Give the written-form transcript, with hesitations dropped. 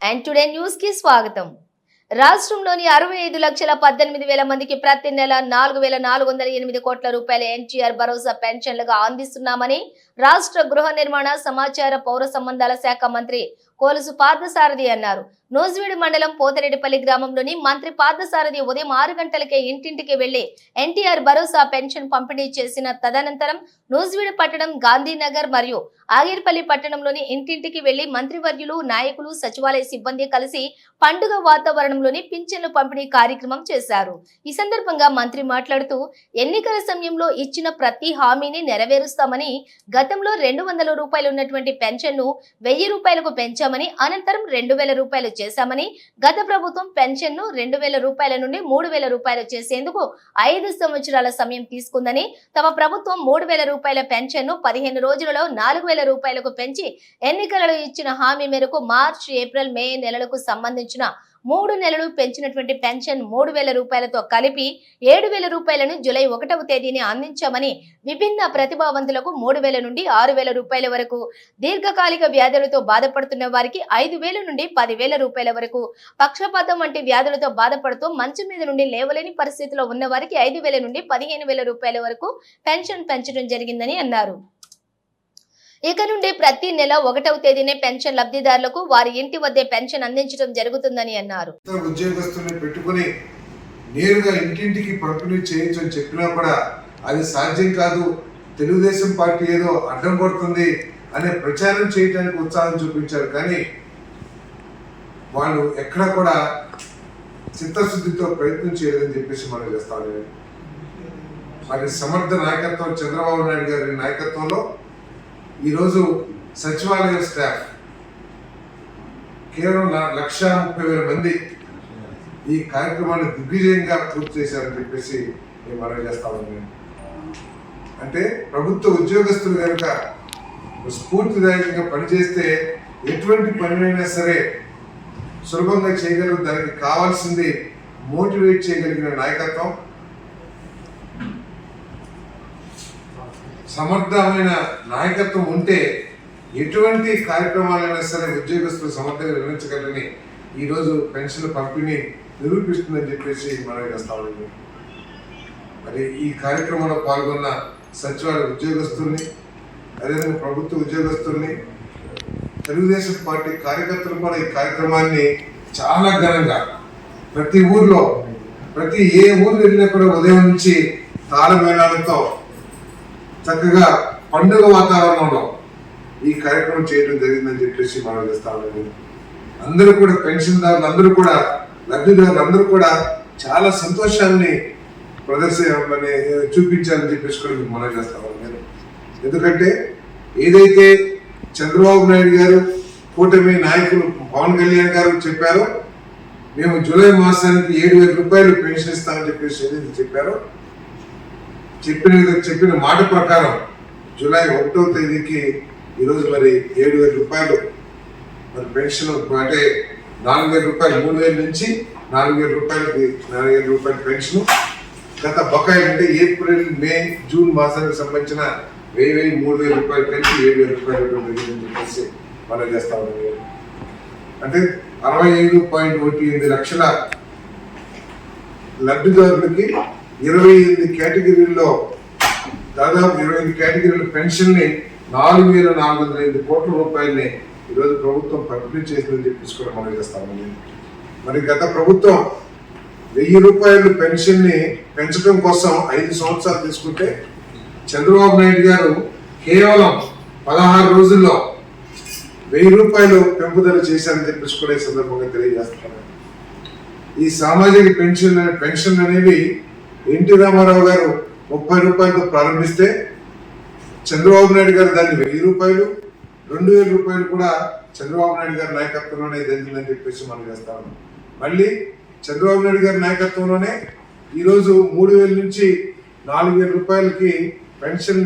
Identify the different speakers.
Speaker 1: And today news కి స్వాగతం. రాష్ట్రంలోని 65,18,000 మందికి ప్రతి నెల 4,408 కోట్ల రూపాయల ఎన్టీఆర్ భరోసా పెన్షన్లుగా అందిస్తున్నామని రాష్ట్ర గృహ నిర్మాణ సమాచార పౌర సంబంధాల శాఖ మంత్రి కోలుసు పార్థసారథి అన్నారు. నూజివీడు మండలం పోతిరెడ్డిపల్లి గ్రామంలోని మంత్రి పార్థసారథి ఉదయం 6 గంటలకే ఇంటింటికి వెళ్లి ఎన్టీఆర్ భరోసా పెన్షన్ పంపిణీ చేసిన తదనంతరం నూజివీడు పట్టణం గాంధీనగర్ మరియు ఆగిరిపల్లి పట్టణంలోని ఇంటింటికి వెళ్లి మంత్రివర్యులు, నాయకులు, సచివాలయ సిబ్బంది కలిసి పండుగ వాతావరణంలోని పింఛన్లు పంపిణీ కార్యక్రమం చేశారు. ఈ సందర్భంగా మంత్రి మాట్లాడుతూ ఎన్నికల సమయంలో ఇచ్చిన ప్రతి హామీని నెరవేరుస్తామని, గతంలో 200 రూపాయలు ఉన్నటువంటి పెన్షన్ ను 1000 రూపాయలకు పెంచామని, అనంతరం 2000 రూపాయలు చేశామని, గత ప్రభుత్వం పెన్షన్ ను 2000 రూపాయల నుండి 3000 రూపాయలు చేసేందుకు 5 సంవత్సరాల సమయం తీసుకుందని, తమ ప్రభుత్వం 3000 రూపాయల పెన్షన్ ను 15 రోజులలో 4000 రూపాయలకు పెంచి ఎన్నికలలో ఇచ్చిన హామీ మేరకు మార్చి, ఏప్రిల్, మే నెలలకు సంబంధించిన 3 నెలలు పెంచినటువంటి పెన్షన్ 3000 రూపాయలతో కలిపి 7000 రూపాయలను జూలై 1వ తేదీని అందించామని, విభిన్న ప్రతిభావంతులకు 3000 నుండి 6000 రూపాయల వరకు, దీర్ఘకాలిక వ్యాధులతో బాధపడుతున్న వారికి 5000 నుండి 10,000 రూపాయల వరకు, పక్షపాతం వంటి వ్యాధులతో బాధపడుతూ మంచం మీద నుండి లేవలేని పరిస్థితిలో ఉన్న వారికి 5,000 నుండి 15,000 రూపాయల వరకు పెన్షన్ పెంచడం జరిగిందని అన్నారు. ఇక నుండి ప్రతి నెల 1వ తేదీనే పెన్షన్ లబ్ధిదారులకు వారి ఇంటి వద్దే పెన్షన్ అందించడం జరుగుతుందని అన్నారు.
Speaker 2: ఉద్యోగస్తుల్ని పెట్టుకుని నేరుగా ఇంటింటికి పంపిణీ చేయొచ్చు అని చెప్పినా కూడా అది సాధ్యం కాదు, తెలుగుదేశం పార్టీ ఏదో అడ్డం కొడుతుంది అనే ప్రచారం చేయడానికి ఉత్సాహం చూపించారు. కానీ వాళ్ళు ఎక్కడ కూడా చిత్తశుద్ధితో ప్రయత్నం చేయలేదని చెప్పేసి మనం చేస్తాను. మరి సమర్థ నాయకత్వం చంద్రబాబు నాయుడు గారి నాయకత్వంలో ఈరోజు సచివాలయ స్టాఫ్ కేవలం 130,000 మంది ఈ కార్యక్రమాన్ని దిగ్విజయంగా పూర్తి చేశారని చెప్పేసి నేను మనం చేస్తామని. అంటే ప్రభుత్వ ఉద్యోగస్తులు కనుక స్ఫూర్తిదాయకంగా పనిచేస్తే ఎటువంటి పనినైనా సరే సులభంగా చేయగలరు. దానికి కావాల్సింది మోటివేట్ చేయగలిగిన నాయకత్వం, సమర్థమైన నాయకత్వం ఉంటే ఎటువంటి కార్యక్రమాలైనా సరే ఉద్యోగస్తులు సమర్థంగా నిర్వహించగలని ఈరోజు పెన్షన్ పంపిణీ నిరూపిస్తుందని చెప్పేసి మనం చేస్తామండి. మరి ఈ కార్యక్రమంలో పాల్గొన్న సచివాలయ ఉద్యోగస్తుల్ని, అదేవిధంగా ప్రభుత్వ ఉద్యోగస్తుల్ని, తెలుగుదేశం పార్టీ కార్యకర్తలు కూడా ఈ కార్యక్రమాన్ని చాలా ఘనంగా ప్రతి ఊర్లో ఏ ఊరు వెళ్ళినా కూడా ఉదయం నుంచి తాళమేళాలతో చక్కగా పండుగ వాతావరణంలో ఈ కార్యక్రమం చేయడం జరిగిందని చెప్పేసి మనం చేస్తామని. అందరూ కూడా పెన్షన్దారులు అందరూ కూడా, లబ్ధిదారులు అందరూ కూడా చాలా సంతోషాన్ని చూపించాలని చెప్పేసి కూడా మీకు మనం చేస్తామని. ఎందుకంటే ఏదైతే చంద్రబాబు నాయుడు గారు, కూటమి నాయకులు పవన్ కళ్యాణ్ గారు చెప్పారో, మేము జూలై మాసానికి 7,000 రూపాయలు పెన్షన్ ఇస్తామని చెప్పేసి ఏదైతే చెప్పారో, చెప్పిన మాట ప్రకారం జూలై 1వ తేదీకి ఈరోజు మరి 7,000 రూపాయలు మరి పెన్షన్, అంటే 4,000 రూపాయలు, 3,000 నుంచి 4,000 రూపాయలకి 4,000 రూపాయల పెన్షన్. గత బకాయిలు అంటే ఏప్రిల్, మే, జూన్ మాసానికి సంబంధించిన 1,000, 3,000 రూపాయలు కలిసి 7,000 రూపాయలు చెప్పేసి మనం చేస్తా ఉన్నాం. అంటే 65.18 లక్షల లబ్ధిదారులకి 28 కేటగిరీల్లో దాదాపు 28 కేటగిరీల పెన్షన్ ని 4,405 కోట్ల రూపాయలని ఈరోజు ప్రభుత్వం పంపిణీ చేసిందని చెప్పేసి కూడా మనం చేస్తామని. మరి గత ప్రభుత్వం 1000 రూపాయలు పెన్షన్ ని పెంచడం కోసం 5 సంవత్సరాలు తీసుకుంటే, చంద్రబాబు నాయుడు గారు కేవలం 16 రోజుల్లో 1000 రూపాయలు పెంపుదల చేశారని చెప్పేసి కూడా ఈ సందర్భంగా తెలియజేస్తున్నారు. ఈ సామాజిక పెన్షన్ అనేవి ఎన్టీ రామారావు గారు 30 రూపాయలతో ప్రారంభిస్తే, చంద్రబాబు నాయుడు గారు దాన్ని 1000 రూపాయలు, 2,000 రూపాయలు కూడా చంద్రబాబు నాయుడు గారి నాయకత్వంలోనే జరిగిందని చెప్పేసి మనం చేస్తాము. మళ్ళీ చంద్రబాబు నాయుడు గారి నాయకత్వంలోనే ఈరోజు 3,000 నుంచి 4,000 రూపాయలకి పెన్షన్